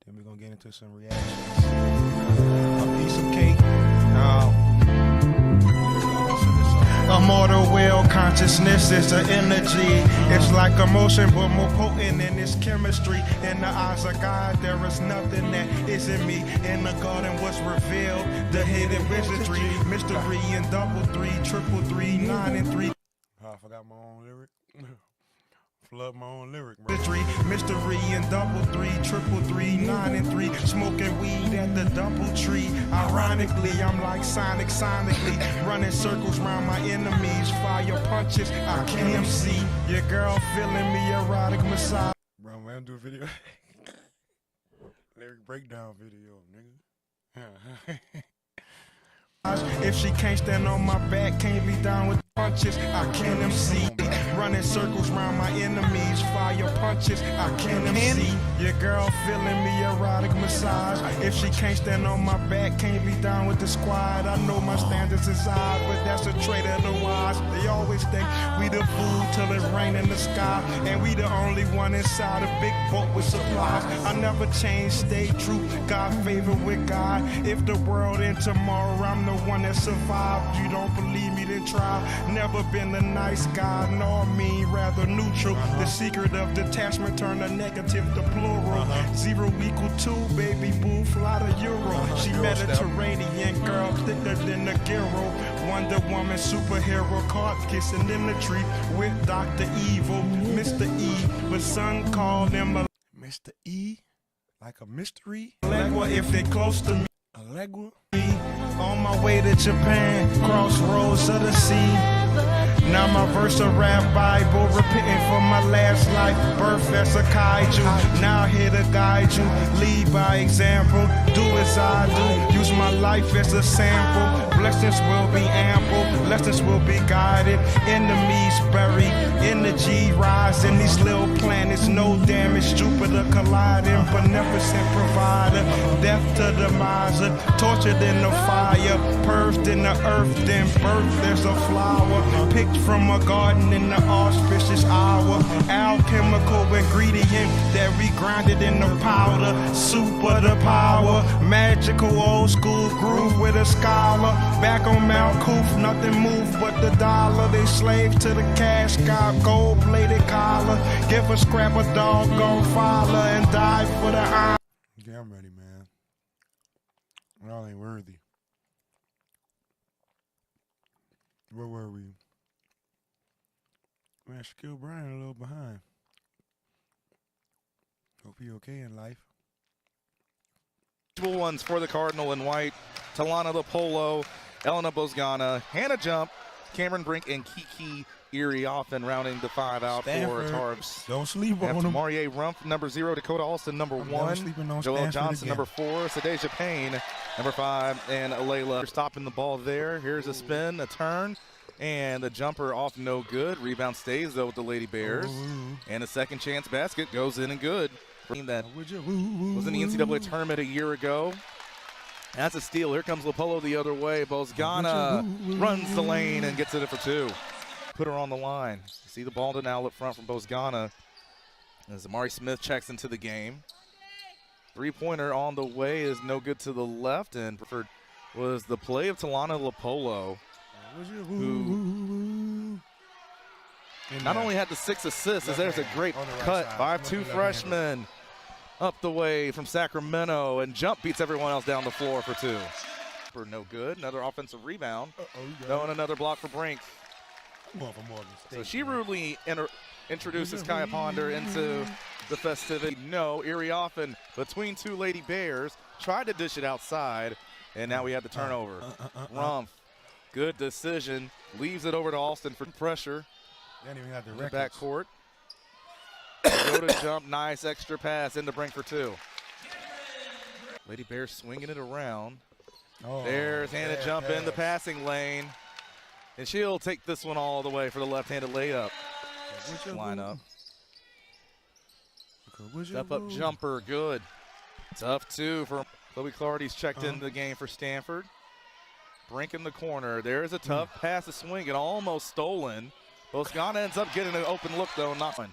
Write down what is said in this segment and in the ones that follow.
Then we're gonna get into some reactions. A piece of cake. Immortal will consciousness is an energy. It's like emotion, but more potent in its chemistry. In the eyes of God, there is nothing that isn't me. In the garden was revealed the hidden wizardry, mystery in 333, 333, 9 and 3. I forgot my own lyric. Flood my own lyric, bro. Mystery in 333, 333, 9 and 3. Smoking weed at the double tree. Ironically, I'm like Sonic sonically. Running circles around my enemies. Fire punches, I can't see. Your girl feeling me erotic massage. Bro, I'm gonna do a video. Lyric breakdown video, nigga. If she can't stand on my back, can't be down with punches, I can't MC. Running circles around my enemies, fire punches, I can't MC. Your girl feeling me erotic massage. If she can't stand on my back, can't be down with the squad. I know my standards is high, but that's a trait of the wise. They always think we the fool till it rain in the sky, and we the only one inside a big boat with supplies. I never change, stay true, God favor with God. If the world end tomorrow, I'm the one that survived. You don't believe me, then try. Never been a nice guy, nor mean, rather neutral. The secret of detachment turn a negative to plural. 0 equal 2, baby boo, fly to Euro. She Mediterranean girl, thicker than a gyro. Wonder Woman superhero, caught kissing in the tree with Dr. Evil, Mr. E. But son called him a Mr. E, like a mystery. Allegua if they close to me. Allegua. On my way to Japan, crossroads of the sea. Now my verse a rap Bible, repenting for my last life, birth as a kaiju. Now here to guide you, lead by example, do as I do, use my life as a sample. Blessings will be ample, lessons will be guided, enemies buried, energy rising. These little planets, no damage, Jupiter colliding, beneficent provider, death to the miser, tortured in the fire, purged in the earth, then birth there's a flower, picked from a garden in the auspicious hour. Alchemical ingredient that we grinded in the powder. Super the power. Magical old school groove with a scholar. Back on Mount Coof, nothing moved but the dollar. They slave to the cash, got gold plated collar. Give a scrap a doggone follow and die for the honor. Yeah, I'm ready, man. Y'all ain't worthy. Where were we? Man, Shaquille Bryan a little behind. Hope he okay in life. Ones for the Cardinal in white. Talana Lopolo, Elena Bozgana, Hannah Jump, Cameron Brink, and Kiki Iriothan rounding the 5 out Stanford. for Tarbs. Don't sleep on After him. Marie Rumpf, number 0, Dakota Alston, number 1, Joel Johnson, number 4, Sadeja Payne, number 5, and Layla. Stopping the ball there. Here's a spin, a turn. And the jumper off no good. Rebound stays, though, with the Lady Bears. And a second chance basket goes in and good. For a team that was in the NCAA tournament a year ago. That's a steal. Here comes Lopolo the other way. Bozgana runs the lane and gets it for 2. Put her on the line. See the ball to now up front from Bozgana as Amari Smith checks into the game. Three-pointer on the way is no good to the left, and preferred was the play of Talana Lopolo, who not only had the 6 assists, as there's a great cut, 5'2" freshman up the way from Sacramento, and jump beats everyone else down the floor for 2. For no good, another offensive rebound. No, and another block for Brink. So she rudely introduces Kaya Ponder into the festivity. No, Iriothan between 2 Lady Bears, tried to dish it outside, and now we have the turnover. Rumpf. Good decision. Leaves it over to Alston for pressure. They didn't even have in the backcourt. Go to jump. Nice extra pass into Brink for 2. Lady Bears swinging it around. There's Hannah Jump in the passing lane. And she'll take this one all the way for the left-handed layup. Lineup. Step-up jumper. Good. Tough 2 for Chloe Clardy's checked into the game for Stanford. Brink in the corner. There's a tough pass to swing and almost stolen. Bozgana ends up getting an open look, though, not one.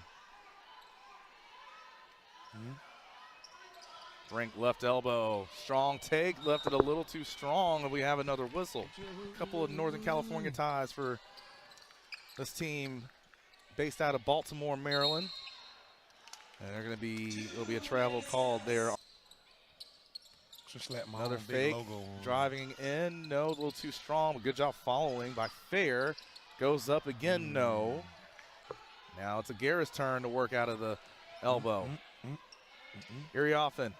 Brink left elbow, strong take, left it a little too strong, and we have another whistle. A couple of Northern California ties for this team based out of Baltimore, Maryland. And it'll be a travel called there. Just let my Another big fake, logo on. driving in, no, a little too strong. Good job following by Fair. Goes up again, no. Now it's Aguirre's turn to work out of the elbow. Irioffen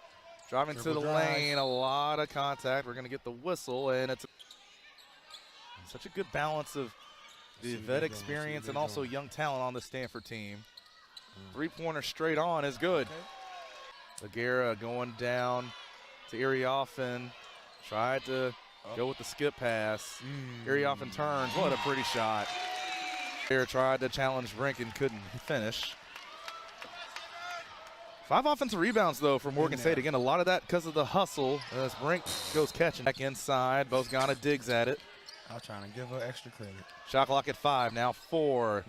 driving to the lane, a lot of contact. We're going to get the whistle, and it's such a good balance of the vet experience and also young talent on the Stanford team. Three-pointer straight on is good. Aguirre going down to Irioffen. Tried to go with the skip pass. Irioffen turns. What a pretty shot. Aguirre tried to challenge Brink and couldn't finish. 5 offensive rebounds, though, for Morgan State. Again, a lot of that because of the hustle as Brink goes catching. Back inside. Bosgana digs at it. I was trying to give her extra credit. Shot clock at 5, now 4.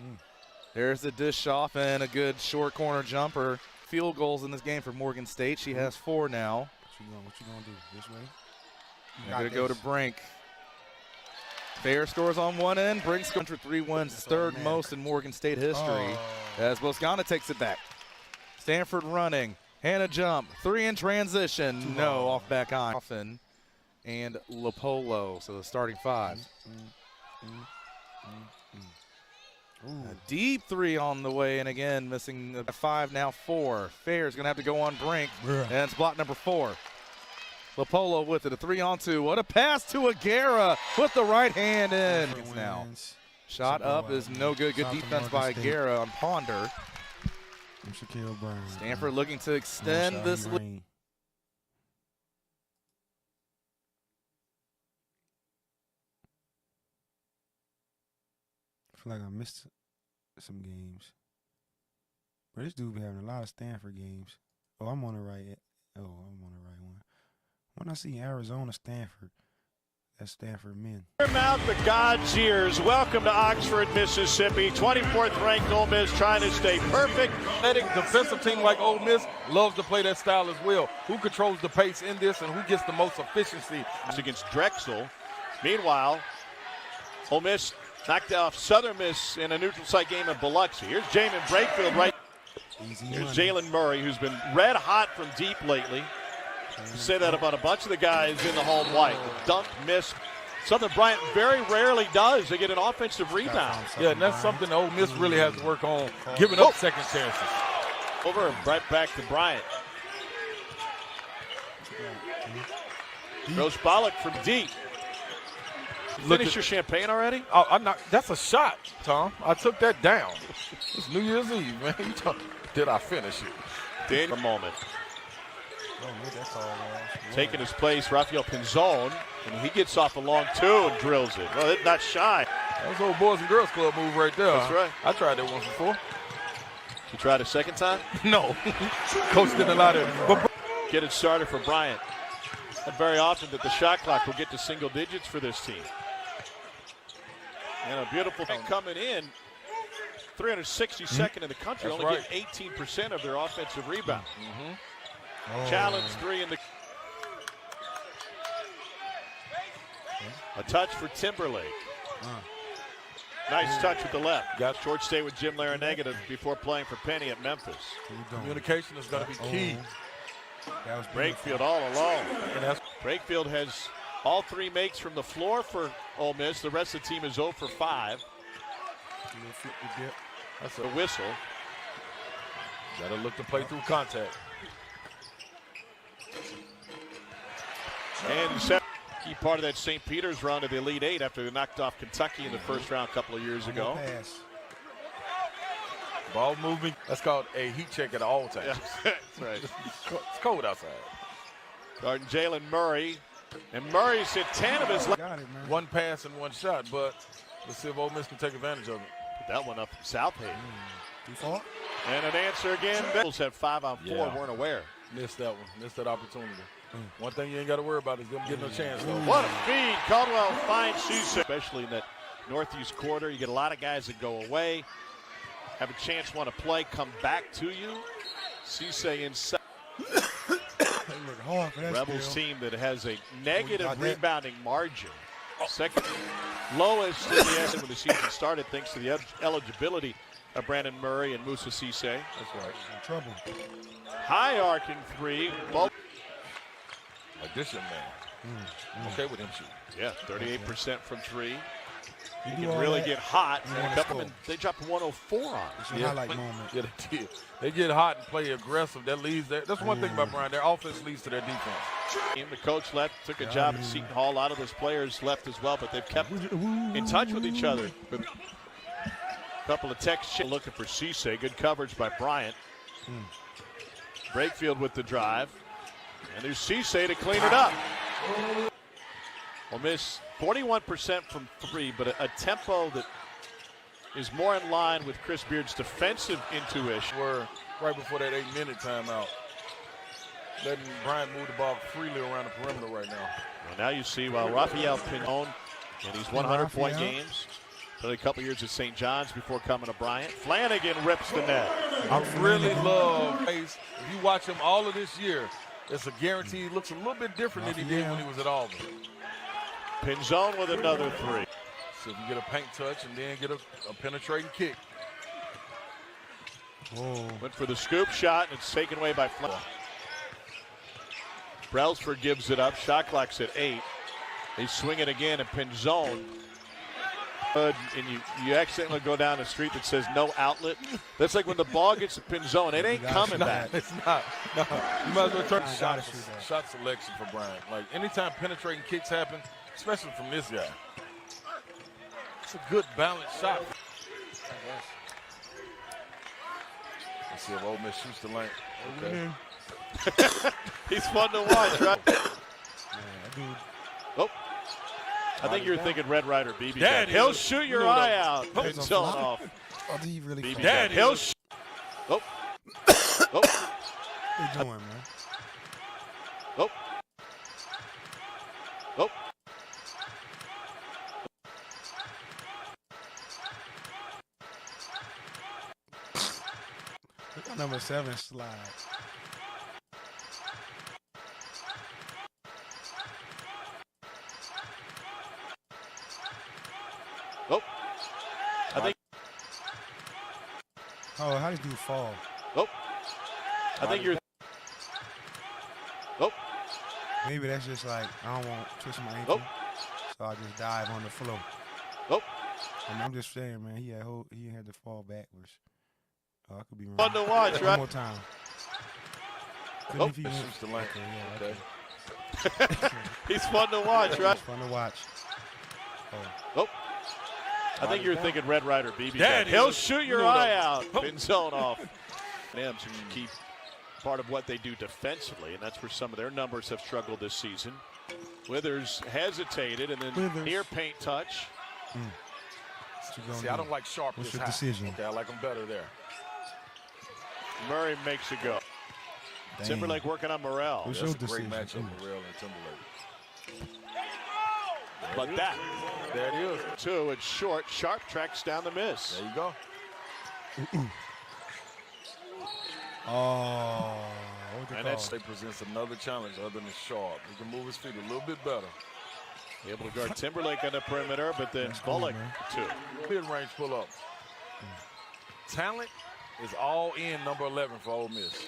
There's the dish off and a good short corner jumper. Field goals in this game for Morgan State. She has 4 now. What you gonna do? This way? They're going to go to Brink. Fair scores on one end. Brink's going for 3 wins, third most in Morgan State history. As Bosgana takes it back. Stanford running. Hannah jump. 3 in transition. No, off back eye. Often. And Lopolo, so the starting 5. A deep 3 on the way, and again, missing the 5, now 4. Fair's going to have to go on Brink, and it's block number 4. Lopolo with it, a 3-on-2. What a pass to Aguirre with the right hand in. Now, shot up is no good. Good defense by Aguirre on Ponder. Stanford looking to extend this lead. I feel like I missed some games. But this dude be having a lot of Stanford games. Oh, I'm on the right. Oh, I'm on the right one. When I see Arizona, Stanford, that's Stanford men. Mouth the God's ears. Welcome to Oxford, Mississippi. 24th ranked Ole Miss trying to stay perfect. Defensive team like Ole Miss loves to play that style as well. Who controls the pace in this and who gets the most efficiency? Against Drexel. Meanwhile, Ole Miss knocked off Southern Miss in a neutral site game in Biloxi. Here's Jamin Brakefield right. Here's Jalen Murray, who's been red hot from deep lately. You say that about a bunch of the guys in the home white. Dunk, miss. Something Bryant very rarely does. They get an offensive rebound. Yeah, and that's something Ole Miss really has to work on, giving up second chances. Over and right back to Bryant. Goes Bollock from deep. Finish your champagne already? Oh, I'm not. That's a shot, Tom. I took that down. It's New Year's Eve, man. Did I finish it? Did a moment. Taking his place, Rafael Pinzon, and he gets off a long 2 and drills it. Well, not shy. That's old Boys and Girls Club move right there. That's right. I tried that once before. You tried a second time? No. Coach didn't allow it. Get it started for Bryant. Not very often that the shot clock will get to single digits for this team. And a beautiful thing coming in. 362nd in the country, That's only right. get 18% of their offensive rebound. Challenge 3 in the. A touch for Timberlake. Nice touch with the left. Got short stay with Jim Larinaga before playing for Penny at Memphis. Communication is going to be key. That was Brakefield all alone. And Brakefield has all 3 makes from the floor for Ole Miss. The rest of the team is 0 for 5. That's a whistle. Got to look to play through contact. And key part of that St. Peter's run to the Elite 8 after they knocked off Kentucky in the first round a couple of years ago. Ball movement. That's called a heat check at all times. Yeah, that's right. It's cold outside. Guarding Jalen Murray. And Murray's hit 10 of his. One pass and one shot, but let's see if Ole Miss can take advantage of it. Put that one up from South Haven. And an answer again. Bills have 5 on 4, weren't aware. Missed that one. Missed that opportunity. One thing you ain't got to worry about is them getting no chance, though. What a feed. Caldwell finds Cisse. Especially in that northeast quarter. You get a lot of guys that go away, have a chance, want to play, come back to you. Cisse inside. hard for that Rebels still. team that has a negative got that. rebounding margin. Second lowest in the S when the season started, thanks to the eligibility of Brandon Murray and Musa Cisse. That's right. In trouble. High arcing three. Both. Addition man. Okay with him shooting. Yeah, 38% from three. You He do can all really that, get hot. you And wanna a couple score. they dropped 104 on. It's a Yeah. highlight moment. Yeah, they did. They get hot and play aggressive. That leads. That's one thing about Brian. Their offense leads to their defense. The coach left, took a job at Seton Hall. A lot of those players left as well, but they've kept in touch with each other. A couple of texts looking for Cisse. Good coverage by Bryant. Brakefield with the drive. And there's Cisse to clean it up. Will miss 41% from three, but a tempo that is more in line with Chris Beard's defensive intuition. Were right before that 8-minute timeout, letting Bryant move the ball freely around the perimeter right now. Well, now you see, while Rafael Pinon in these 100-point Rafael. games, played a couple years at St. John's before coming to Bryant. Flanagan rips the net. I really love Pace. If you watch him all of this year, it's a guarantee he looks a little bit different than he did when he was at Auburn. Pinzone with another three. So if you get a paint touch and then get a penetrating kick. Whoa. Went for the scoop shot, and it's taken away by Flanagan. Brailsford gives it up. Shot clock's at 8. They swing it again, and Pinzone. And you accidentally go down a street that says no outlet. That's like when the ball gets to Pinzone. It ain't coming back. It's not. No. You might as well turn I shot, gotta shoot that. shot selection for Bryant. Like anytime penetrating kicks happen, especially from this guy, it's a good balanced shot. Let's see if Ole Miss shoots the lane. Okay. He's fun to watch, right? Yeah, dude. Oh. I think you're thinking Red Rider BB. Daddy. He'll shoot your You know eye that. out. That's a Pinzone flop. off. Oh, did he really? BB. fall? Daddy. He'll shoot. Oh. Oh. What you doing, man? Oh. Oh. Look at number 7 slide. Oh. I think. Oh, how did you fall? Oh. I think you're. Oh. Maybe that's just like, I don't want to twist my ankle. So I just dive on the floor. Oh. I'm just saying, man, he had to fall backwards. Oh, I could be wrong. Fun to watch, One right? more time. Oh. If he went- Shoots the lane. Okay, yeah, Okay. He's fun to watch, right? It's fun to watch. Oh. I think you're thinking Red Rider BB. Daddy. He'll shoot your You know eye that. out. Pinzone off. Rams can keep part of what they do defensively, and that's where some of their numbers have struggled this season. Withers hesitated, and then Withers. near paint touch. What you gonna See, do? I don't like Sharp What's this your high. decision? Okay, I like him better there. Murray makes it go. Dang. Timberlake working on Morrell. What's That's your a great decision? matchup, Morrell and Timberlake. But that, There it is. too, it's short. Sharp tracks down the miss. There you go. Oh, what the And call? that's They presents another challenge other than Sharp. He can move his feet a little bit better. Able to guard Timberlake on the perimeter, but then That's cool, Bullock, man. too. Mid-range pull-up. Talent is all in number 11 for Ole Miss.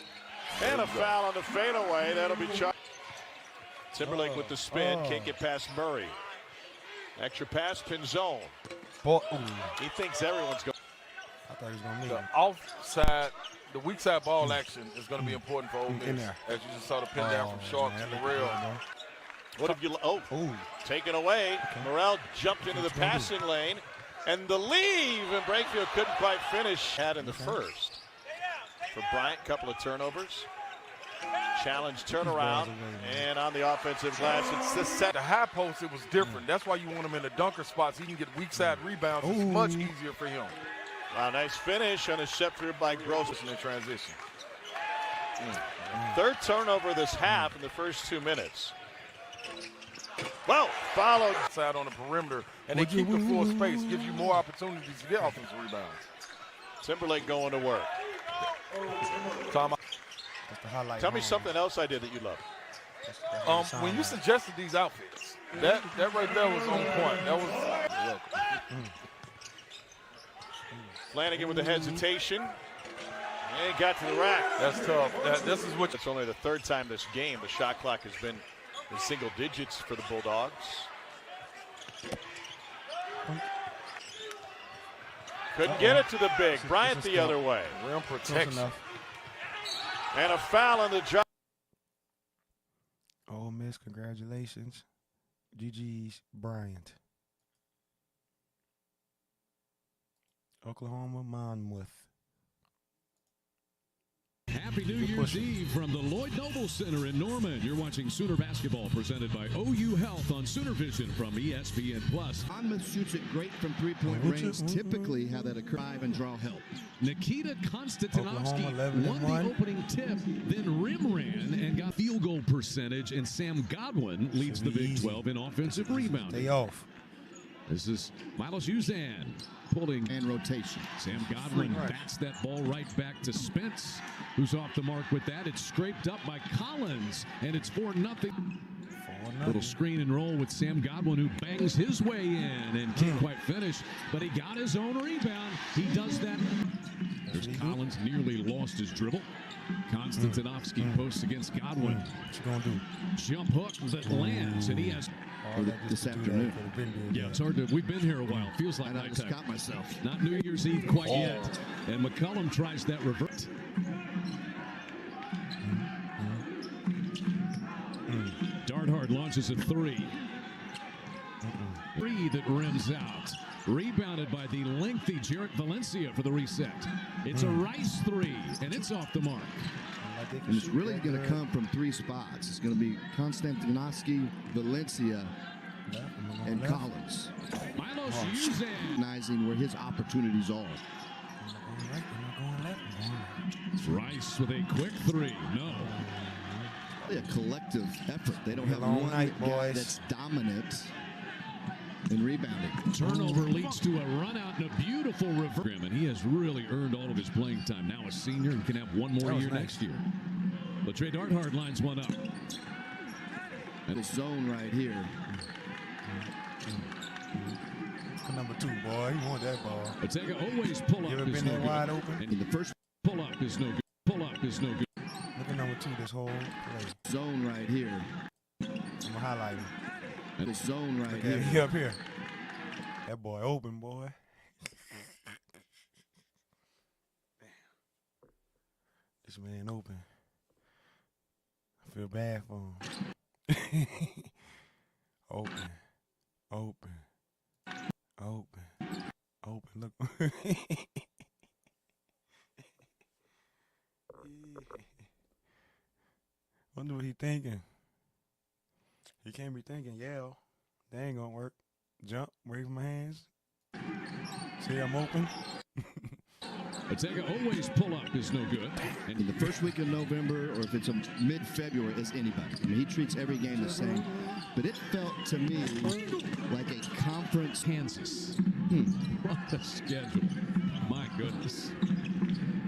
And a foul on the fadeaway. That'll be charged. Timberlake with the spin. Oh. Can't get past Murray. Extra pass, Pinzone. Boy, ooh, He thinks everyone's going. I thought he was gonna make The it. offside, the weak side ball action is going to be important for Ole Miss. In there. As you just saw the pin down from Sharp man, to that Morrell. looked good, What have you? Oh, though. Ooh, taken away. Morrell jumped into the What's he gonna do? passing lane. And the leave, and Brakefield couldn't quite finish. Had in the first. For Bryant, couple of turnovers. Challenge turnaround. And on the offensive glass, it's the set. The high post, it was different. That's why you want him in the dunker spots. He can get weak side rebounds. It's Ooh. much easier for him. Wow, nice finish on a step through by Gross. In the transition. Third turnover this half in the first 2 minutes. Well, followed. Side on the perimeter, and Would they you- keep the full space, gives you more opportunities to get offensive rebounds. Timberlake going to work. Time out. that's the highlight. Tell me moment. something else I did that you love. When you suggested these outfits, that right there was on point. That was Flanagan with the hesitation. And got to the rack. That's tough. This is what. It's only the third time this game the shot clock has been in single digits for the Bulldogs. Couldn't get it to the big. Bryant the other way. Rim protection. And a foul on the job. Ole Miss, congratulations. GG's Bryant. Oklahoma, Monmouth. Happy New Year's Eve from the Lloyd Noble Center in Norman. You're watching Sooner Basketball presented by OU Health on Sooner Vision from ESPN+. Monmouth shoots it great from three-point range. Typically how that occurs and draw help. Nikita Konstantinovsky won the opening tip, then rim ran and got field goal percentage, and Sam Godwin leads the Big 12 in offensive rebounding. Stay off. This is Milos Uzan pulling and rotation. Sam Godwin bats that ball right back to Spence, who's off the mark with that. It's scraped up by Collins, and it's 4-0. Little screen and roll with Sam Godwin, who bangs his way in and can't quite finish, but he got his own rebound. He does that. There's Collins, nearly lost his dribble. Konstantinovsky posts against Godwin. What you gonna do? Jump hook that lands, and he has. This afternoon. Yeah, it's hard to. We've been here a while. Feels like I just got myself. Not New Year's Eve quite yet. And McCollum tries that revert. Darthard launches a three. Three that rims out. Rebounded by the lengthy Jarrett Valencia for the reset. It's a Rice three, and it's off the mark. And it's really going to come from three spots. It's going to be Konstantinovsky, Valencia, and Collins. Milos Uzan. Recognizing where his opportunities are. Rice with a quick three. No. A collective effort. They don't have one guy that's dominant in rebounding. Turnover leads to a run out and a beautiful reverse. And he has really earned all of his playing time. Now a senior and can have one more year next year. Latrey Darthard lines one up. And the zone right here. Number 2, boy. You want that ball. Ortega always pull up. You ever been there wide open? And the first pull up is no good. Pull up is no good. Look at number 2 this whole play. Zone right here. I'm going to highlight him. The zone right here. He up here. That boy open, boy. This man open. I feel bad for him. Open. Open. Open. Open. Look. Wonder what he thinking. He can't be thinking, yeah, that ain't gonna work. Jump, wave my hands. See, I'm open. Ortega always pull up is no good. And in the first week of November, or if it's a mid-February, it's anybody. I mean, he treats every game the same. But it felt to me like a conference. Kansas. What a schedule. My goodness.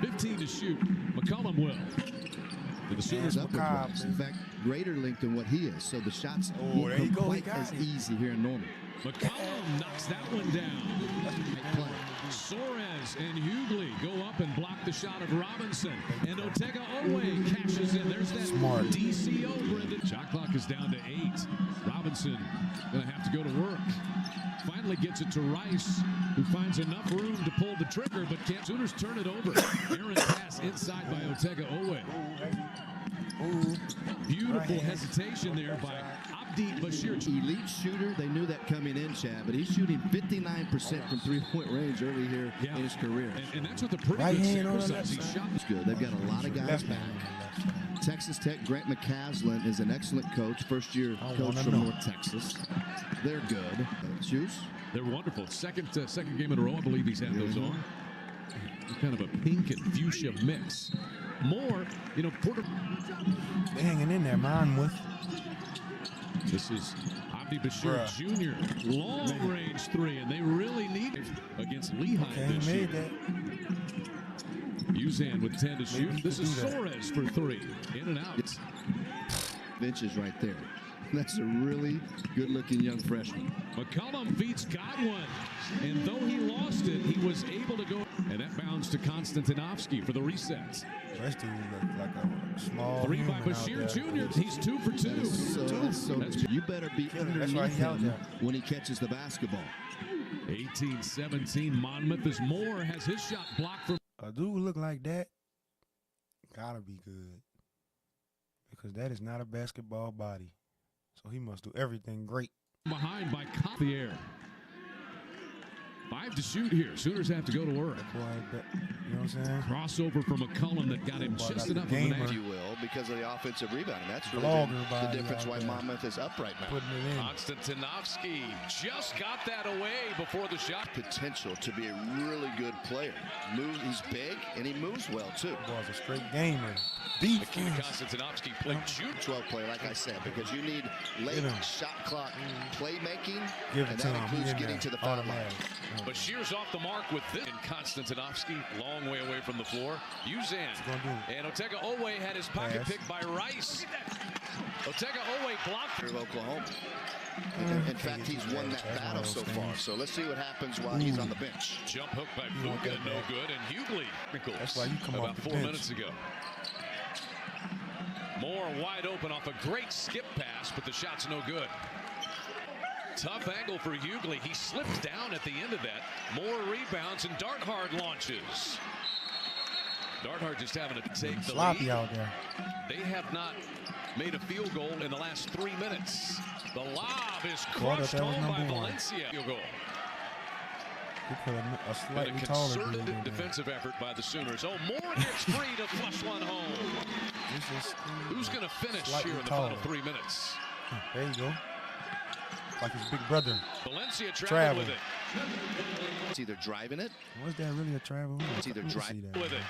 15 to shoot. McCollum will. The Sooners In fact, greater length than what he is. So the shots won't come quite as easy here in Norman. McCollum knocks that one down. Suarez and Hughley go up and block the shot of Robinson. And Ortega Owe cashes in. There's that smart DCO, Brendan. Shot clock is down to 8. Robinson going to have to go to work. Finally gets it to Rice, who finds enough room to pull the trigger, but can't. Sooners turn it over. Aaron pass inside by Ortega Owe. Beautiful hesitation there by Abdi Bashir. Elite shooter. They knew that coming in, Chad, but he's shooting 59% from three-point range early here in his career. And that's with a pretty good sample size. He shot. Good. They've got a lot of guys back. Texas Tech, Grant McCaslin is an excellent coach, first-year coach from North Texas. They're good. Shoes? They're wonderful. Second game in a row, I believe he's had those on. Kind of a pink and fuchsia mix. More, Porter. They're hanging in there, Monmouth. This is Abdi Bashir Jr. Long-range three, and they really need it against Lehigh this year. Uzan with 10 to shoot. This is Suarez for 3. In and out. Inches right there. That's a really good-looking young freshman. McCollum feeds Godwin, and though he lost it, he was able to go. And that bounds to Konstantinovsky for the reset. This dude look like a small 3 by human out Bashir there. Jr. He's 2 for 2. You better be That's why underneath he out him there. when he catches the basketball. 18-17 Monmouth as Moore has his shot blocked from. A dude look like that gotta be good, because that is not a basketball body. So he must do everything great. Behind by the air. 5 to shoot here. Sooners have to go to work. Boy, you know what I'm saying? Crossover from McCollum that got him just enough of an If edge. you will, because of the offensive rebounding. That's really Blogger the body difference out why there. Monmouth is up right now. Putting it in. Konstantinovsky just got that away before the shot. Potential to be a really good player. He's big and he moves well too. Boy's a straight gamer. Akina Defense. Konstantinovsky played shoot. 12 player, like I said, because you need late Get him. shot clock playmaking, Give it and to that him. includes He in getting there. to the foul line. Automatic. Bashir's off the mark with this. And Konstantinovsky, long way away from the floor. Uzan. Gonna do it. And Otega Owe had his pocket Pass. picked by Rice. Otega Owe blocked. Of Oklahoma. In fact, he's won that battle so far. So let's see what happens while he's on the bench. Jump hook by want Fuka, that no back. good. And Hughley. That's why you come about off the 4 bench. minutes ago. Moore wide open off a great skip pass, but the shot's no good. Tough angle for Hughley. He slips down at the end of that. Moore rebounds and Darthard launches. Darthard just having to take the Sloppy lead. out there. They have not made a field goal in the last 3 minutes. The lob is Boy, crushed that was home by number 1. Valencia. Field goal. He put a And slightly a taller dude concerted in there. defensive effort by the Sooners. Oh, Moore gets free to flush one home. This is Who's going to finish slightly here in the taller. final 3 minutes? There you go. Like his big brother. Valencia Travel. traveled with it. It's either driving it, Was that really a travel? It's either Let me drive see that. With it.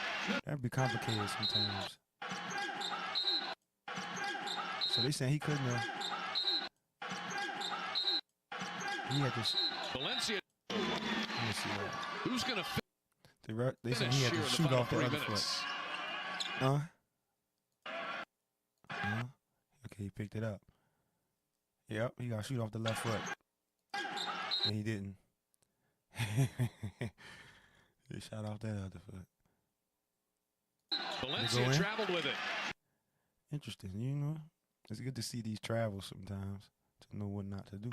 That'd be complicated sometimes. So they saying he couldn't have. He had to. Valencia, Let me see that. who's going to They saying finish he had here to in the shoot final off the 3 other foot. minutes? Okay, he picked it up. Yep, he got to shoot off the left foot. And he didn't. He shot off that other foot. Valencia in? traveled with it. Interesting, you know. It's good to see these travels sometimes to know what not to do.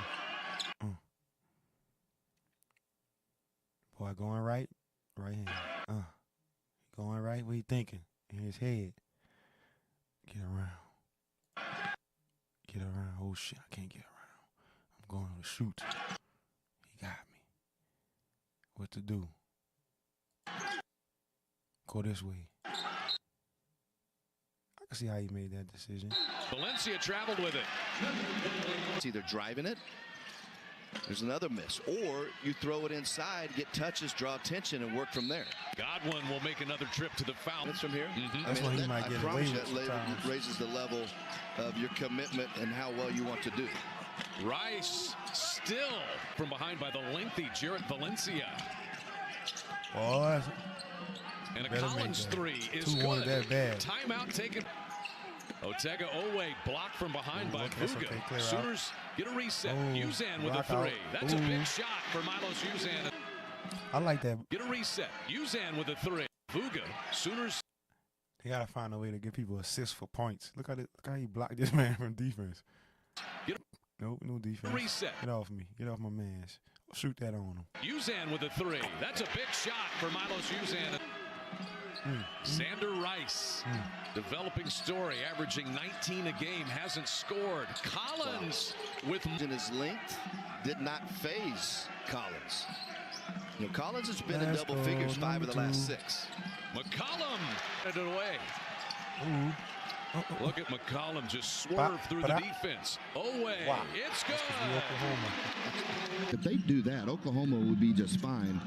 Boy, going right hand. Going right, what he thinking? In his head. Get around. Get around. Oh shit, I can't get around. I'm going to shoot. He got me. What to do? Go this way. I can see how he made that decision. Valencia traveled with it. it's either driving it, there's another miss, or you throw it inside, get touches, draw attention, and work from there. Godwin will make another trip to the foul. It's from here. That's when he might I get promise away you with that sometimes. raises the level of your commitment and how well you want to do. Rice still from behind by the lengthy Jarrett Valencia. Boy, And a better make Collins that. 3 is 2-1 good. that bad. Timeout taken. Otega Owe blocked from behind by that's Fuga. okay, clear out. Sooners get a reset. Oh, Uzan with a block 3. out. That's a Ooh. big shot for Milos Uzan. I like that. Get a reset. Uzan with a 3. Fuga. Sooners. They gotta find a way to give people assists for points. Look how he blocked this man from defense. Get Nope, no defense. reset. Get off me. Get off my man's. Shoot that on him. Uzan with a 3. That's a big shot for Milos Uzan. Sander Rice, developing story, averaging 19 a game, hasn't scored. Collins with In his length, did not phase Collins. You know, Collins has been in Let's double go, figures 5 of the number last 2. 6. McCollum headed away. Ooh. Look at McCollum just swerve through the defense. Away. Wow. It's good. Oklahoma. If they do that, Oklahoma would be just fine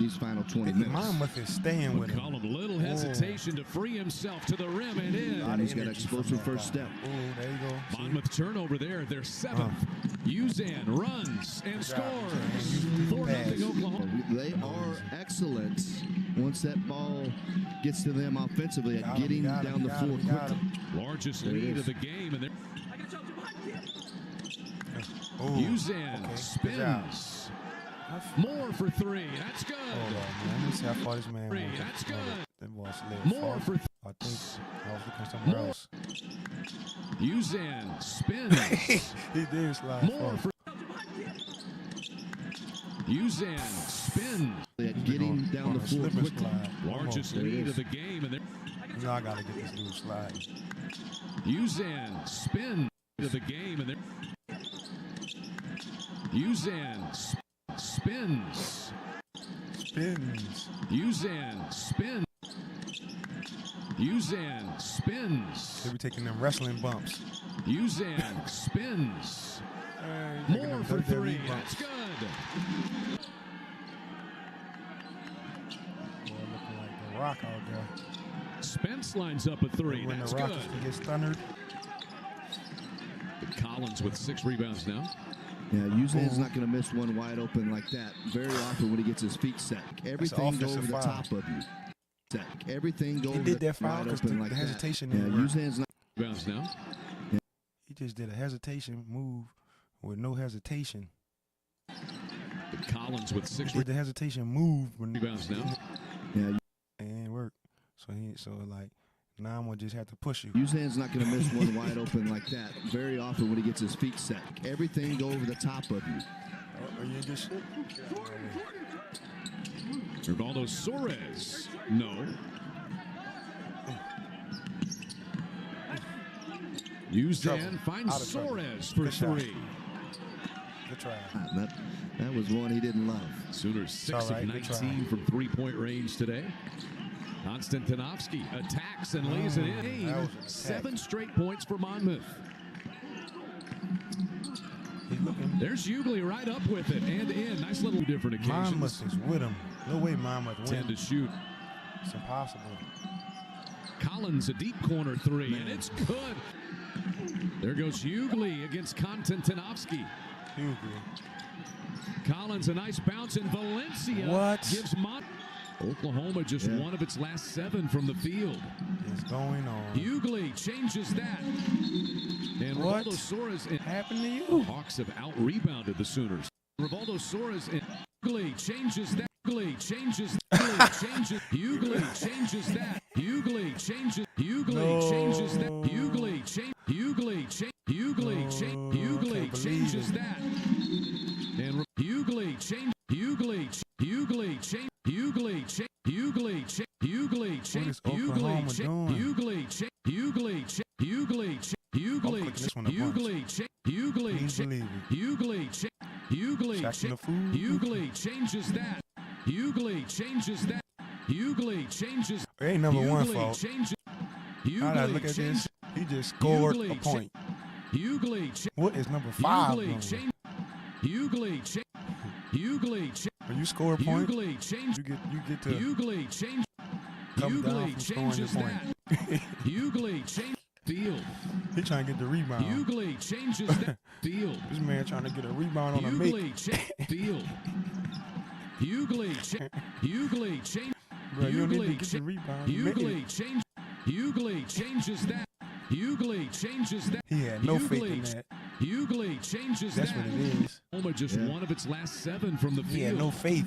these final 20 minutes. Monmouth is staying with him. McCollum, little hesitation to free himself to the rim and in. And he's got an explosive first step. Ooh, there you go. See? Monmouth turnover there, their 7th. Uzan runs and Good job, scores. Uzan. 4-0 Oklahoma. They are excellent once that ball gets to them offensively at Got him, getting got him, down the got floor him, got quickly. him. Largest There it lead is. of the game, and they're Uzan spins. More for three. That's good. Hold on, man. Let me see how far this man went. That's good. That ball slid More far. for I think I was looking somewhere else. Uzan spins. He did slide More far. for Uzan spins. Getting down the floor quickly. Largest lead of the game, and You know I gotta get this dude sliding. Uzan spins of the game, and Uzan spins. Spins. Uzan spins. Uzan spins. They be taking them wrestling bumps. Uzan spins. Taking More them for WWE three. bumps. That's good. Boy, looking like the Rock out there. Spence lines up a three. When That's the good. Rock gets thundered. Collins with 6 rebounds now. Yeah, Uzan's not going to miss one wide open like that very often when he gets his feet set. Everything go over the foul. top of you. Set. Everything go He over did the that foul wide because open the like hesitation that. Yeah, didn't work. Uzan's not. Rebounds now. He just did a hesitation move with no hesitation. Collins with 6 He did the hesitation move when rebounds now. Yeah, and work. So like now I'm gonna just have to push you. Uzan's not going to miss one wide open like that very often when he gets his feet set. Everything go over the top of you. Are you in good shape? Rivaldo Soares. No. Uzan finds Out of trouble. Soares for Good shot. 3. Good try. That was one he didn't love. Sooners 6 all right, of good 19 from 3-point range today. Konstantinovsky attacks and lays it in. that was an attack. 7 straight points for Monmouth. He's looking. There's Hughley right up with it and in. Nice little different occasions. Monmouth is with him. No way Monmouth 10 to wins. shoot. It's impossible. Collins a deep corner 3, and it's good. There goes Hughley against Konstantinovsky. Hughley. Collins a nice bounce, and Valencia What? gives Oklahoma just one of its last 7 from the field. What's going on? Hughley changes that. And What? Rivaldo Soares and Happened to you? Hawks have out-rebounded the Sooners. Rivaldo Soares and Hughley changes that. Hughley changes. Hughley changes that. Hughley changes. Hughley changes that. Hughley change. Hughley change. Hughley change. Hughley changes that. And Hughley change. Hughley change. Hughley change. Hughley change. Hughley change. Hughley change. Oklahoma doing? Hughley change. Hughley change. Hughley change. Hughley this one change. a bunch. Hughley change. Hughley Please change. believe it. Hughley change. Hughley Shacking the change. food. Hughley changes that. Hughley changes that. Hughley changes. It ain't number one Hughley fault. changes. Now that I look at this, he just scored a point. Hughley change. What is number 5 Hughley doing? change. Hughley change. Hughley change. When you score a point, Hughley change. you get to Hughley change. come down Hughley from scoring your changes point. that. Hughley change. Field. He trying to get the rebound. Hughley changes that. Field. This man trying to get a rebound on a make. Hughley change. Field. Hughley change. Hughley change. Bro, you don't need to Hughley get the cha- rebound. You make it. Hughley change. Hughley changes that. Hughley changes that. He had no faith in Hughley- that. Hughley changes That's that. what it is. Oklahoma just one of its last 7 from the He had field. no faith.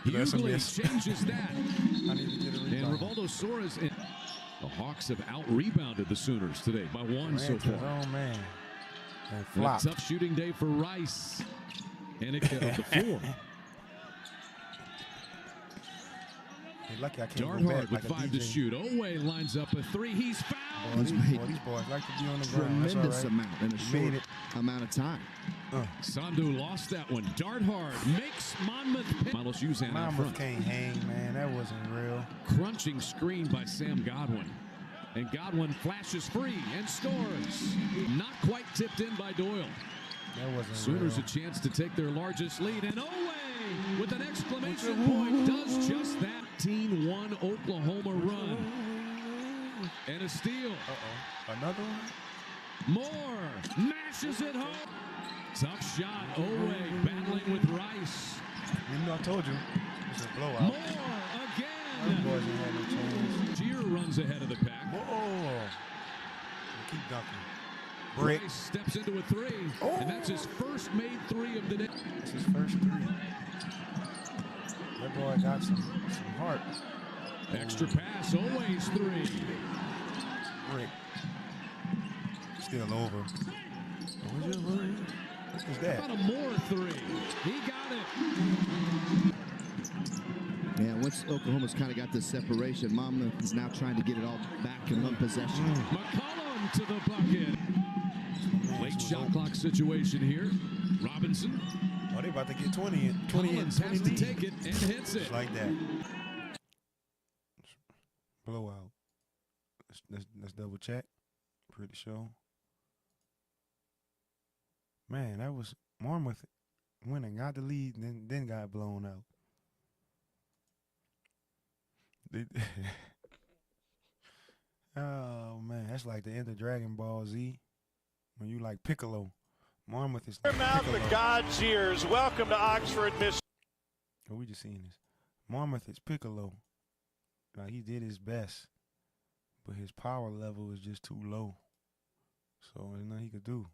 That's a miss. Hughley changes that. I need to get a And rebound. Rivaldo Soares. And the Hawks have out-rebounded the Sooners today by 1 so Ran to his far. own man. And And a flopped. tough shooting day for Rice. And it of the 4. Hey, lucky I can't go Darhart back with like a 5 to DJ. shoot. Oweh lines up a 3. He's Boy, fouled. these boys like to be on the ground. That's all Tremendous right. amount in a He made short it. amount of time. Sandu lost that one. Darhart makes Monmouth pin. Miles Uzan out Monmouth front. can't hang, man. That wasn't real. Crunching screen by Sam Godwin. And Godwin flashes free and scores. Not quite tipped in by Doyle. That wasn't Sooners real. a chance to take their largest lead. And Oweh with an exclamation point does just that. 18-1 Oklahoma run. And a steal. Uh-oh. Another one? More. Mashes it home. Tough shot. Oweh battling with Rice. You know I told you. It's a blowout. More Them again. boys ain't had no chance. Gier runs ahead of the pack. Whoa. Keep dunking. Price steps into a three, and that's his first made three of the day. It's his first three. That boy got some heart. Extra pass, always three. Brick. Still over. What was that? About a more three. He got it. Yeah, once Oklahoma's kind of got this separation, Mama is now trying to get it all back in one possession. McCollum to the bucket. Late shot clock situation here. Robinson. Oh, they about to get 20 and 20 and 20 has to take it and hits it. Just like that. Blowout. Let's double check. Pretty sure. Man, that was Marmouth winning, got the lead, and then got blown out. Oh man, that's like the end of Dragon Ball Z. When you like Piccolo, Marmouth is like Mouth Piccolo. the God's ears. Welcome to Oxford, Miss. Oh, we just seen this. Marmouth is Piccolo. Like he did his best, but his power level was just too low. So there's nothing he could do.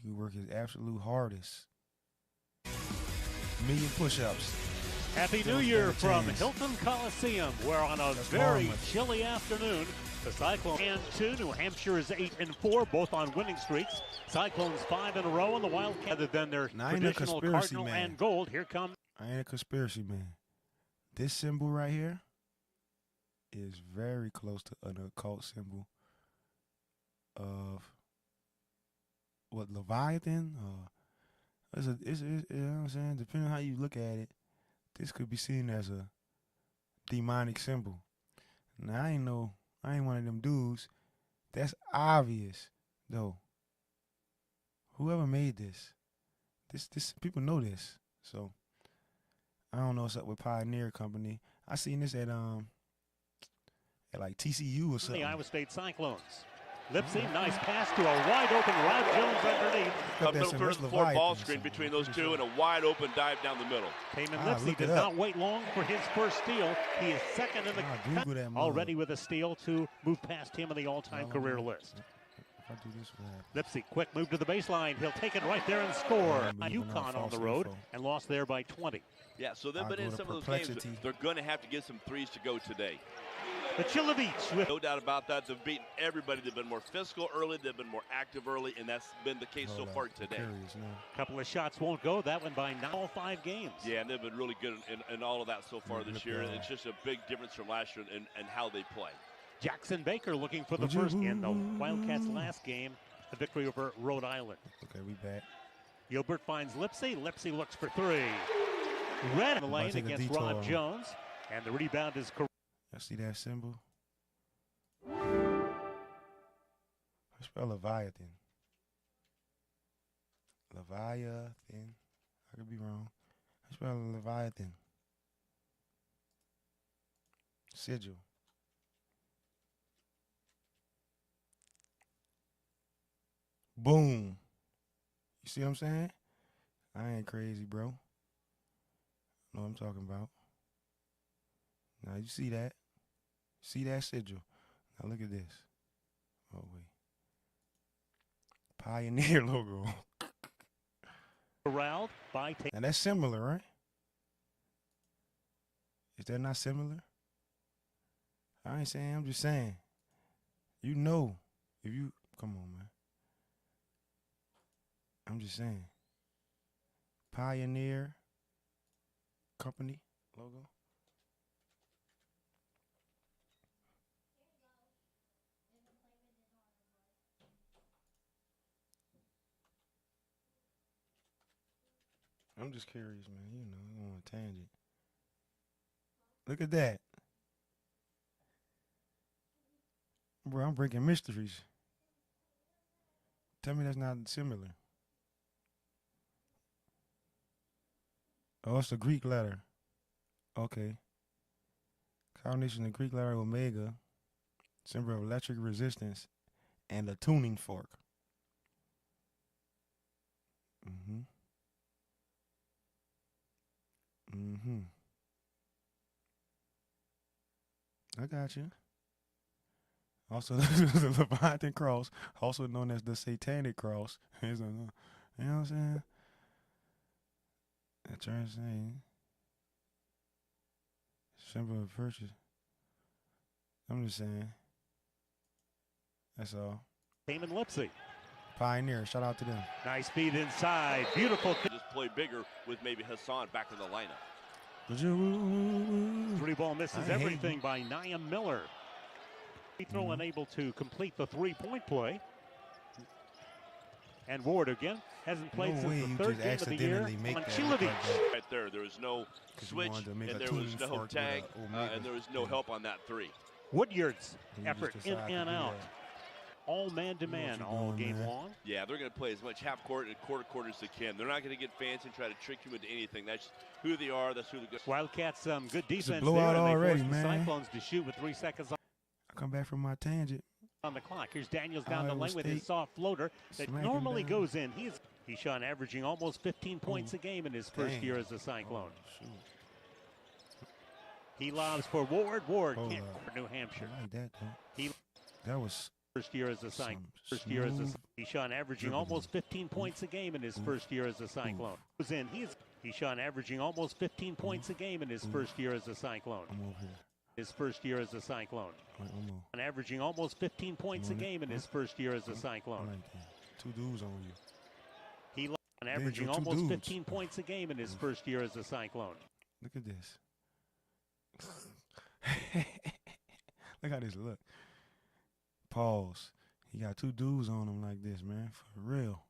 He could work his absolute hardest. 1,000,000 push-ups. Happy New Year from Hilton Coliseum, where on a very chilly afternoon, the Cyclones and 2, New Hampshire is 8-4, both on winning streaks. Cyclones 5 in a row, and the Wildcats, other than their traditional cardinal and gold, here comes. I ain't a conspiracy man. This symbol right here is very close to an occult symbol of what, Leviathan? You know what I'm saying? Depending on how you look at it, this could be seen as a demonic symbol. Now, I ain't one of them dudes. That's obvious, though. Whoever made this people know this. So, I don't know what's up with Pioneer Company. I seen this at like TCU or something. The Iowa State Cyclones. Lipsy, nice pass to a wide open Rod Jones underneath. Up middle third and fourth ball screen between those two and a wide open dive down the middle. Taman Lipsy did not wait long for his first steal. He is second in the cut, already with a steal to move past him on the all-time career list. Lipsy, quick move to the baseline. He'll take it right there and score. UConn on the road and lost there by 20. Yeah, so they've been in some of those games. They're going to have to get some threes to go today. The Chilovich with no doubt about that. They've beaten everybody. They've been more physical early. They've been more active early, and that's been the case so far today. A couple of shots won't go. That one by all 5 games. Yeah, and they've been really good in all of that so far this year. And it's just a big difference from last year and how they play. Jackson Baker looking for the first in the Wildcats' last game, the victory over Rhode Island. Okay, we back. Gilbert finds Lipsy. Lipsy looks for 3. Red in the lane against Rod Jones, and the rebound is correct. I see that symbol. I spell Leviathan. Leviathan. I could be wrong. I spell Leviathan. Sigil. Boom. You see what I'm saying? I ain't crazy, bro. Know what I'm talking about. Now you see that? See that sigil? Now look at this. Oh wait. Pioneer logo. Corralled by now that's similar, right? Is that not similar? I ain't saying, I'm just saying. You know, if you come on, man. I'm just saying. Pioneer Company logo. I'm just curious, man. You know, I'm on a tangent. Look at that. Bro, I'm breaking mysteries. Tell me that's not similar. Oh, it's a Greek letter. Okay. Combination of Greek letter omega, symbol of electric resistance, and a tuning fork. Mm-hmm. Mm-hmm. I got you. Also, the Leviathan cross, also known as the Satanic cross. You know what I'm saying? The church saying, symbol of purchase. I'm just saying. That's all. Damon Lipsy. Pioneer, shout out to them. Nice feed inside. Beautiful. Just play bigger with maybe Hassan back in the lineup. Three ball misses everything by Niam Miller. Free throw unable to complete the three-point play. And Ward again hasn't played since the third game of the year. Right there was no switch, and there was no tag, and there was no help on that three. Woodyard's effort in and out. All man-to-man all game long. Yeah, they're going to play as much half court and quarter court as they can. They're not going to get fancy and try to trick you into anything. That's who they are. That's who they're good. Wildcats, good defense blowout there. Already, and they forced man. the Cyclones to shoot with 3 seconds I come back from my tangent. on the clock. Here's Daniels down the Iowa lane with his State soft floater that smacking normally down. goes in. He's shot averaging almost 15 points a game in his first year as a Cyclone. He lobs for Ward. Ward can't for New Hampshire. I like that, though. That was first year as a Cyclone. He shot averaging almost 15 points a game in his first year as a Cyclone. He shot averaging almost 15 points a game in his first year as a Cyclone. I'm over here. His first year as a Cyclone. And averaging almost 15 points a game in his first year as a Cyclone. Like two dudes on you. He averaging almost 15 points a game in his first year as a Cyclone. Look at this. Look how this look. Pause. He got two dudes on him like this, man. For real.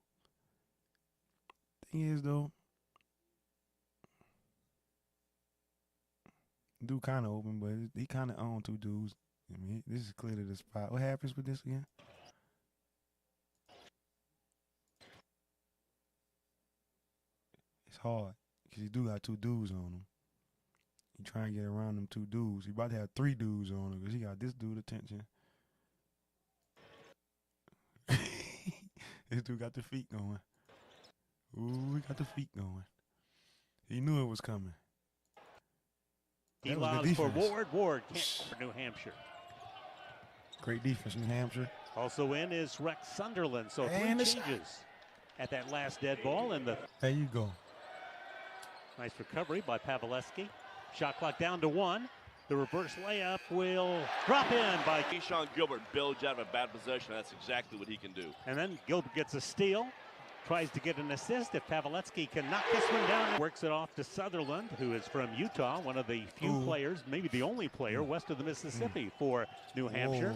Thing is, though, dude kind of open, but he kind of on two dudes. I mean, this is clearly the spot. What happens with this again? It's hard because he do got two dudes on him. He trying to get around them two dudes. He about to have three dudes on him because he got this dude attention. This dude got the feet going. Ooh, he got the feet going. He knew it was coming. He lobs for Ward. Ward can't for New Hampshire. Great defense, New Hampshire. Also in is Rex Sunderland. So three changes at that last dead ball. And there you go. Nice recovery by Paveleski. Shot clock down to 1. The reverse layup will drop in by Keyshawn Gilbert builds out of a bad possession. That's exactly what he can do. And then Gilbert gets a steal. Tries to get an assist. If Paveleski can knock this one down, works it off to Sutherland, who is from Utah, one of the few players, maybe the only player west of the Mississippi for New Hampshire.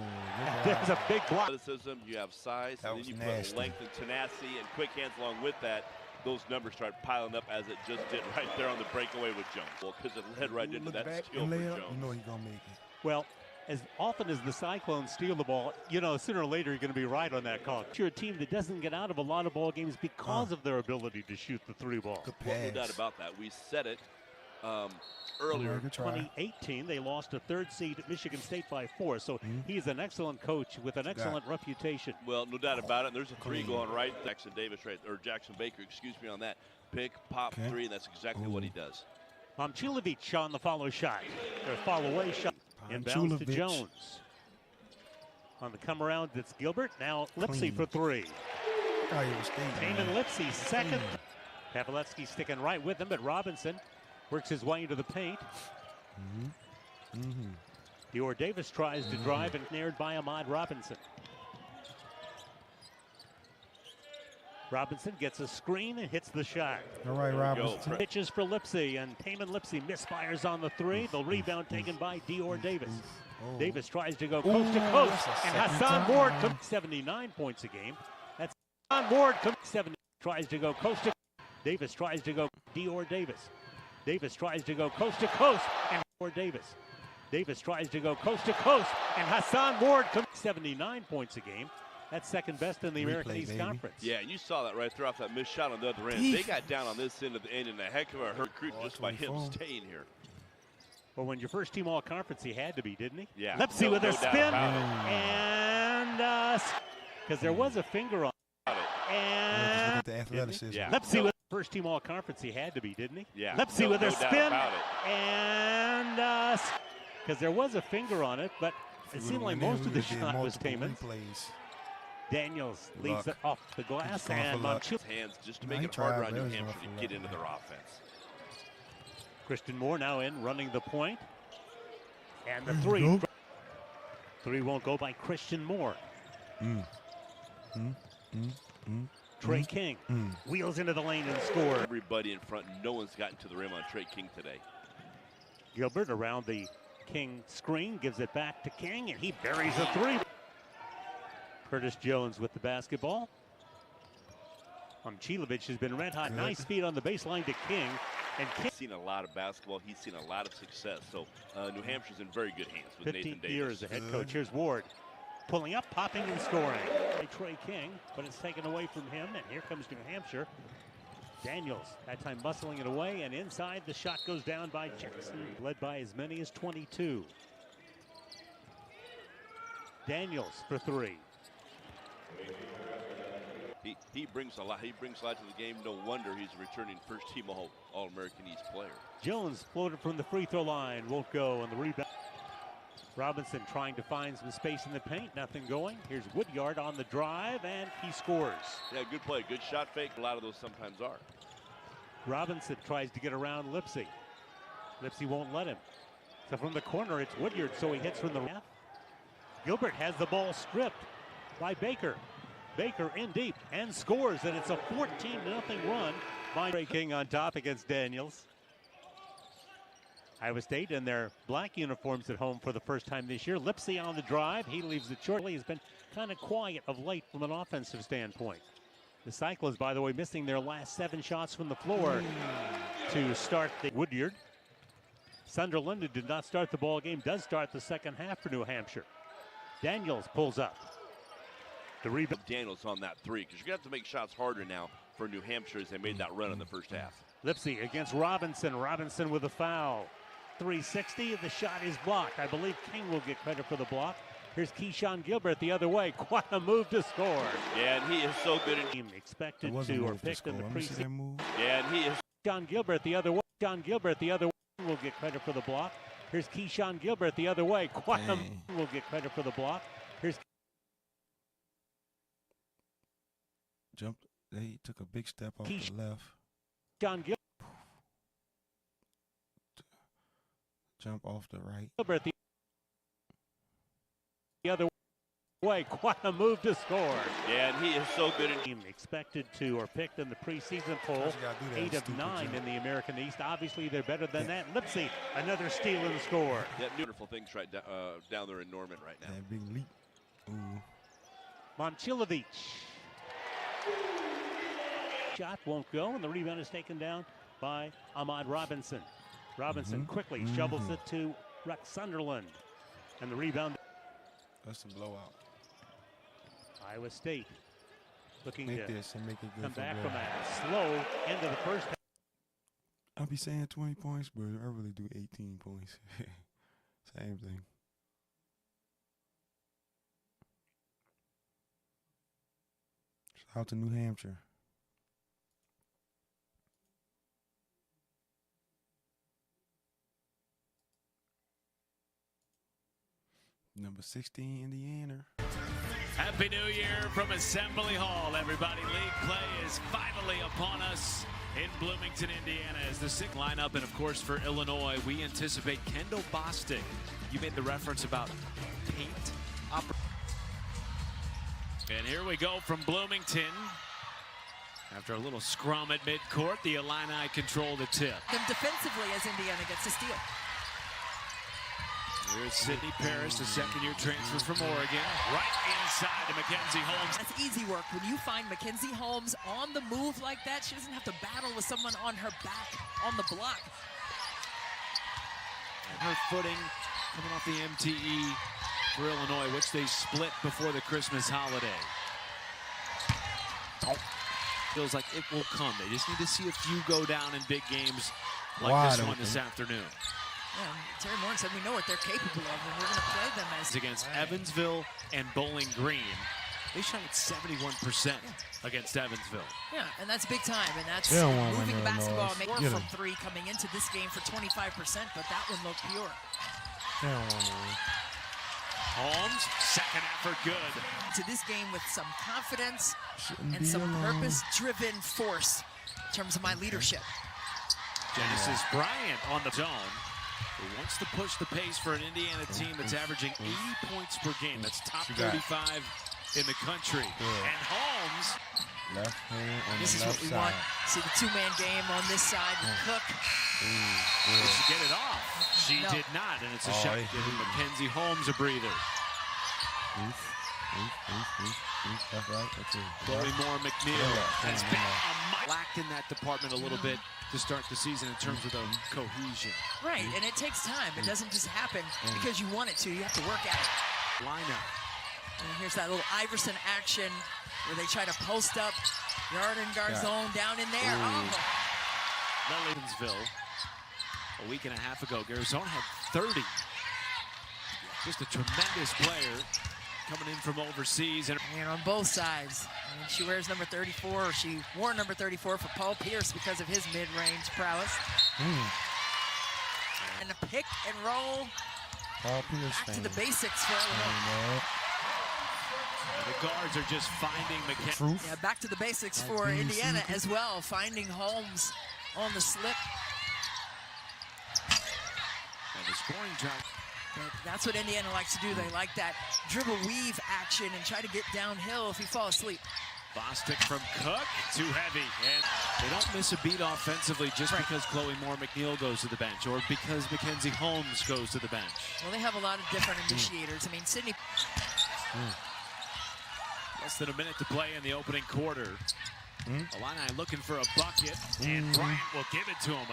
There's a big block. Athleticism, you have size, and then you put length and tenacity and quick hands along with that. Those numbers start piling up as it just did right there on the breakaway with Jones. Well, because it led right into that skill for Jones. You know he's going to make it. Well, as often as the Cyclones steal the ball, you know, sooner or later you're going to be right on that call. You're a team that doesn't get out of a lot of ball games because of their ability to shoot the three ball. Well, no doubt about that. We said it earlier. 2018, they lost a third seed at Michigan State by 4. So he's an excellent coach with an excellent reputation. Well, no doubt about it. There's a three going right. Jackson Baker, excuse me, on that. Pick, pop, three, and that's exactly what he does. Momchilovic on the follow shot. Their follow away shot. Inbounds to Jones. On the come around, it's Gilbert. Now Lipsy for 3. Damon Lipsy second. Paveleski sticking right with him, but Robinson works his way into the paint. Dior Davis tries to drive and snared by Ahmad Robinson. Robinson gets a screen and hits the shot. All right, Robinson. Pitches for Lipsy, and Taman Lipsy misfires on the 3. The rebound taken by Dior Davis. Davis tries to go coast to coast, and Hassan Ward comes 79 points a game. That's Hassan Ward comes 70. Tries to go coast to Davis tries to go Dior Davis. Davis tries to go coast to coast, and Dior Davis. Davis tries to go coast to coast, and Hassan Ward comes 79 points a game. That's second best in the American East Conference. Yeah, you saw that right there off that missed shot on the other end. They got down on this end of the end, and a heck of a recruit just by him staying here. Well, when your first team all-conference, he had to be, didn't he? Yeah. Lipsy with a spin, and because there was a finger on it. And look at the athleticism. Yeah. Lipsy with first team all-conference, he had to be, didn't he? Yeah. Lipsy with a spin, and because there was a finger on it, but It seemed like most of the shot was Taman's. Daniels leads it off the glass, and Monchil hands just to make it harder on New Hampshire to get into their offense. Christian Moore now in, running the point. And the three. Three won't go by Christian Moore. Trey King wheels into the lane and scores. Everybody in front, no one's gotten to the rim on Trey King today. Gilbert around the King screen, gives it back to King, and he buries a three. Curtis Jones with the basketball. Chilovich has been red hot. Nice feed on the baseline to King. And King. He's seen a lot of basketball. He's seen a lot of success. So New Hampshire's in very good hands with Nathan Davis. 15 years as head coach. Here's Ward. Pulling up, popping, and scoring. Trey King, but it's taken away from him, and here comes New Hampshire. Daniels, that time bustling it away, and inside the shot goes down by Jackson, led by as many as 22. Daniels for three. He brings a lot. He brings a lot to the game. No wonder he's a returning first-team All-American East player. Jones floated from the free throw line, won't go on the rebound. Robinson trying to find some space in the paint, nothing going. Here's Woodyard on the drive, and he scores. Yeah, good play, good shot fake. A lot of those sometimes are. Robinson tries to get around Lipsy. Lipsy won't let him. So from the corner, it's Woodyard, so he hits from the left. Gilbert has the ball stripped by Baker. Baker in deep and scores, and it's a 14-0 run by Trey King on top against Daniels. Iowa State in their black uniforms at home for the first time this year. Lipsy on the drive. He leaves it short. He's been kind of quiet of late from an offensive standpoint. The Cyclones, by the way, missing their last 7 shots from the floor to start the Woodyard. Sunderland, who did not start the ball game, does start the second half for New Hampshire. Daniels pulls up. The rebound. Daniels on that three, because you're going to have to make shots harder now for New Hampshire as they made that run in the first half. Lipsy against Robinson. Robinson with a foul. 360. The shot is blocked. I believe King will get credit for the block. Here's Keyshawn Gilbert the other way. Quite a move to score. Yeah, and he is so good. Expected to or picked in the preseason. Yeah, and he is. John Gilbert the other way. John Gilbert the other way will get credit for the block. Here's Keyshawn Gilbert the other way. Quite a move will get credit for the block. Here's jumped. They took a big step off the left. John Gilbert. Jump off the right. Gilbert the other way. Quite a move to score. Yeah, and he is so good. Expected to or picked in the preseason poll. 8 of 9 in the American East. Obviously, they're better than that. Lipsy, another steal and score. Yeah, beautiful things right down there in Norman right now. That big leap. Ooh. Momcilovic. Shot won't go, and the rebound is taken down by Ahmad Robinson. Robinson quickly shovels it to Rex Sunderland. And the rebound. That's a blowout. Iowa State looking make to this and make it good come for back them. from a slow end of the first half. I'll be saying 20 points, but I really do 18 points. Same thing. Shout out to New Hampshire. Number 16, Indiana. Happy New Year from Assembly Hall, everybody. League play is finally upon us in Bloomington, Indiana, as the sixth lineup. And, of course, for Illinois, we anticipate Kendall Bostic. You made the reference about paint. And here we go from Bloomington. After a little scrum at midcourt, the Illini control the tip. Them defensively as Indiana gets a steal. Here's Sydney Paris, a second-year transfer from Oregon. Right inside to Mackenzie Holmes. That's easy work. When you find Mackenzie Holmes on the move like that, she doesn't have to battle with someone on her back on the block. And her footing coming off the MTE for Illinois, which they split before the Christmas holiday. Feels like it will come. They just need to see a few go down in big games like this one this afternoon. Yeah, Terry Moore said we know what they're capable of, and we're going to play them as against Evansville and Bowling Green. They shot at 71% against Evansville. Yeah, and that's big time, and that's moving the basketball. More from three coming into this game for 25%, but that one looked pure. They don't want to win. Holmes, second effort good. To this game with some confidence and some purpose-driven force in terms of my leadership. Genesis Bryant on the zone, who wants to push the pace for an Indiana team that's averaging 80 points per game. That's top 35 in the country. And Holmes. Left hand on this the is left what we side. want. See the two-man game on this side with Cook. Did she get it off? She did not, and it's a shot giving Mackenzie Holmes a breather. That's right. That's it. Chloe Moore McNeil has been lacked in that department a little bit to start the season in terms of the cohesion. Right, and it takes time. It doesn't just happen because you want it to. You have to work at it. Lineup. And here's that little Iverson action where they try to post up yard and guard zone down in there. Evansville, a week and a half ago, Garzone had 30. Just a tremendous player coming in from overseas. And on both sides. I mean, she wears number 34, or she wore number 34 for Paul Pierce because of his mid-range prowess. And a pick and roll. Paul Pierce back to the basics for Illinois. The guards are just finding McKenzie. Yeah, back to the basics for Indiana as well, finding Holmes on the slip. And the scoring drive. That's what Indiana likes to do. They like that dribble weave action and try to get downhill if you fall asleep. Bostic from Cook, too heavy. And they don't miss a beat offensively just because Chloe Moore McNeil goes to the bench or because Mackenzie Holmes goes to the bench. Well, they have a lot of different initiators. I mean, Sydney. Less than a minute to play in the opening quarter. Illini looking for a bucket, and Bryant will give it to him.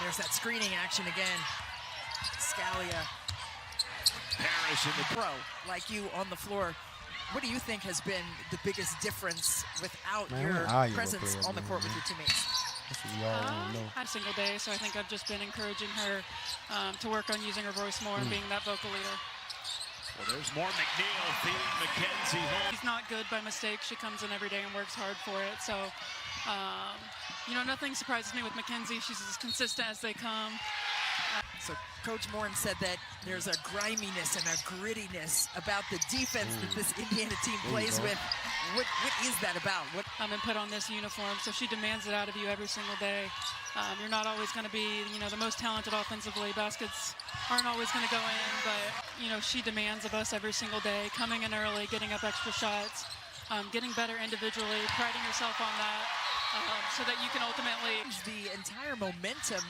There's that screening action again. Scalia. Parrish in the pro, like you on the floor. What do you think has been the biggest difference without your presence on the court with your teammates? Every single day, so I think I've just been encouraging her to work on using her voice more and being that vocal leader. Well, there's more McNeil feeding Mackenzie Holmes. She's not good by mistake. She comes in every day and works hard for it. So, you know, nothing surprises me with Mackenzie. She's as consistent as they come. So Coach Morin said that there's a griminess and a grittiness about the defense that this Indiana team plays with. What is that about? I'm been put on this uniform, so she demands it out of you every single day. You're not always going to be, you know, the most talented offensively. Baskets aren't always going to go in, but, you know, she demands of us every single day, coming in early, getting up extra shots, getting better individually, priding yourself on that, so that you can ultimately the entire momentum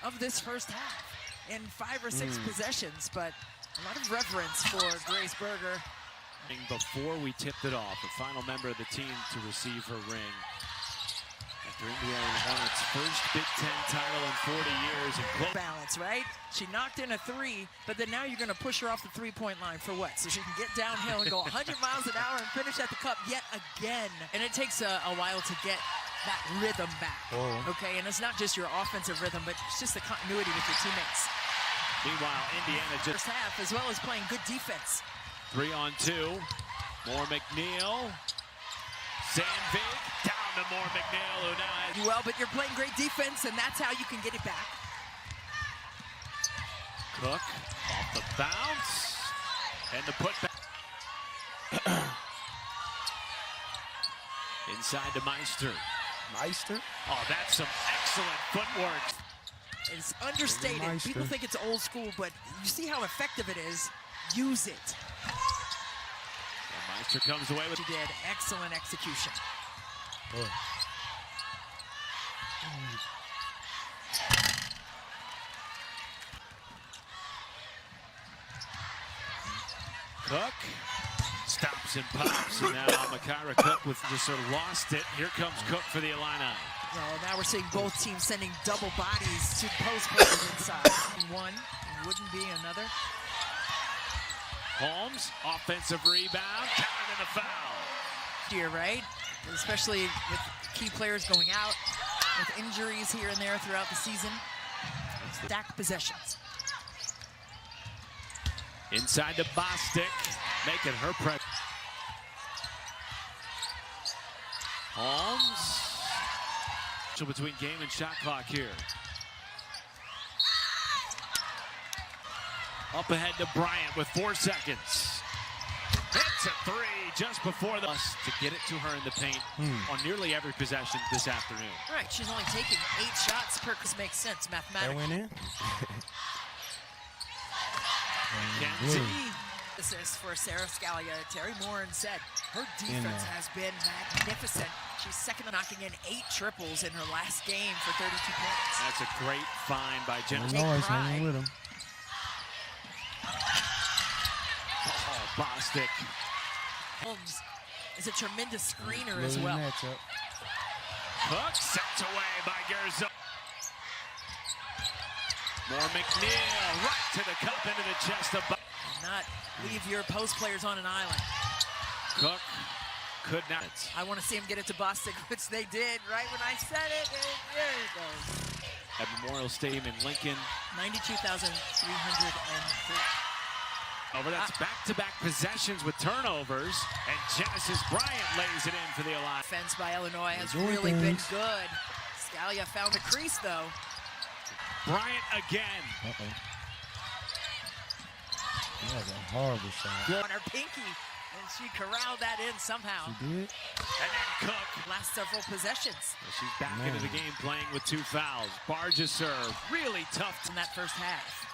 of this first half in 5 or 6 possessions, but a lot of reverence for Grace Berger. Before we tipped it off, the final member of the team to receive her ring. After Indiana won its first Big Ten title in 40 years. And balance, right? She knocked in a 3, but then now you're going to push her off the three-point line for what? So she can get downhill and go 100 miles an hour and finish at the cup yet again. And it takes a while to get that rhythm back, okay? And it's not just your offensive rhythm, but it's just the continuity with your teammates. Meanwhile, Indiana just first half, as well as playing good defense. 3-on-2. Moore McNeil. Sandvig down to Moore McNeil, who now well, but you're playing great defense, and that's how you can get it back. Cook off the bounce and the putback. Inside to Meister. Oh, that's some excellent footwork. It's understated. People think it's old school, but you see how effective it is. Use it. And Meister comes away with. She did excellent execution. Cook stops and pops, and now Makara Cook with just sort of lost it. Here comes Cook for the Illini. Well, now we're seeing both teams sending double bodies to post players inside. One wouldn't be another. Holmes, offensive rebound, countered in a foul. Here, right? Especially with key players going out, with injuries here and there throughout the season. Stacked possessions. Inside to Bostic, making her press. Holmes. Between game and shot clock here. Up ahead to Bryant with 4 seconds. Hits a three just before the to get it to her in the paint on nearly every possession this afternoon. Right, she's only taking 8 shots per. This makes sense mathematically. That went in. Kenzie. Assist for Sarah Scalia. Terry Morin said her defense has been magnificent. She's second to knocking in 8 triples in her last game for 32 points. That's a great find by Jennifer. Noise hanging with him. Oh, Bostic. Holmes is a tremendous screener as well. Cook sent away by Gerzo. More McNeil right to the cup into the chest of. Not leave your post players on an island. Cook could not. I want to see him get it to Bostic, which they did right when I said it. And there it goes. At Memorial Stadium in Lincoln. 92,303. Over, that's back-to-back possessions with turnovers, and Genesis Bryant lays it in for the Alliance. Defense by Illinois has really been good. Scalia found a crease, though. Bryant again. That was a horrible shot. On her pinky, and she corralled that in somehow. She did. And then Cook. Last several possessions. Well, she's back into the game playing with 2 fouls. Barge's serve, really tough in that first half.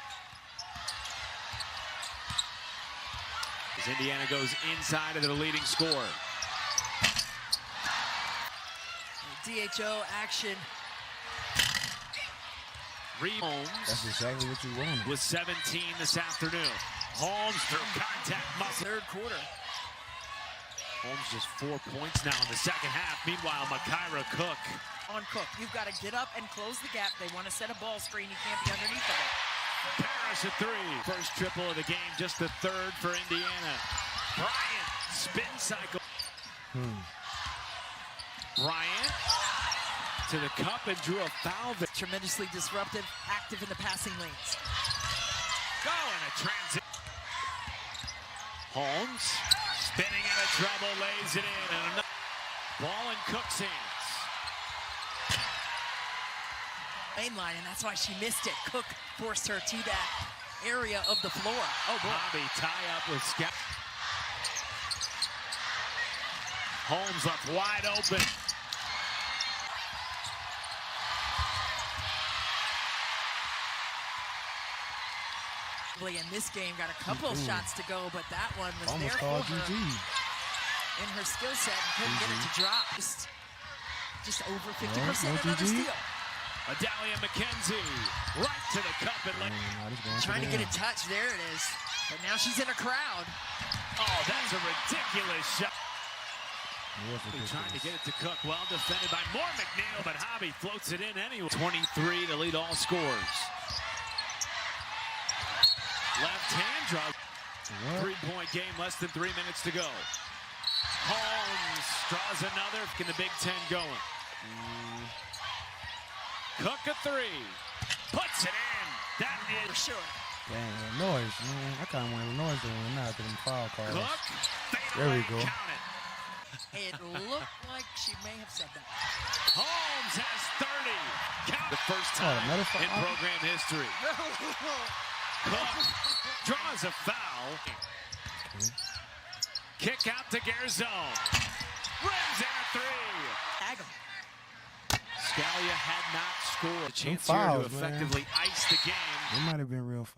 As Indiana goes inside of the leading scorer. DHO action. Holmes. That's exactly what you wanted. With 17 this afternoon. Holmes through contact muscle. Third quarter. Holmes just 4 points now in the second half. Meanwhile, Makira Cook. On Cook, you've got to get up and close the gap. They want to set a ball screen. You can't be underneath of it. Parrish a 3. First triple of the game, just the 3rd for Indiana. Bryant, spin cycle. Bryant to the cup and drew a foul. Tremendously disruptive, active in the passing lanes. Go in a transit. Holmes spinning out of trouble, lays it in. And another ball in Cook's hands. Main line, and that's why she missed it. Cook forced her to that area of the floor. Oh, boy. Bobby tie up with Scott. Holmes left wide open. In this game, got a couple shots to go, but that one was almost there called for her GG. in her skill set and couldn't get it to drop. Just over 50% another steal. Adalia McKenzie right to the cup and trying to get a touch. There it is. But now she's in a crowd. Oh, that's a ridiculous shot. Trying to get it to Cook. Well defended by Moore McNeil, but Hobby floats it in anyway. 23 to lead all scores. Left hand drop. 3-point game, less than 3 minutes to go. Holmes draws another. Can the Big Ten going? Cook a 3. Puts it in. That is for sure. Dang, Illinois, man. I kind of want Illinois to win now after them foul calls. Cook. There we go. Count it. It looked like she may have said that. Holmes has 30. Count the first time in program history. Cook draws a foul. Kick out to Garzone. Rims in a 3. Tag him. Scalia had not scored. A chance fouls, here to effectively ice the game. It might have been real fouls.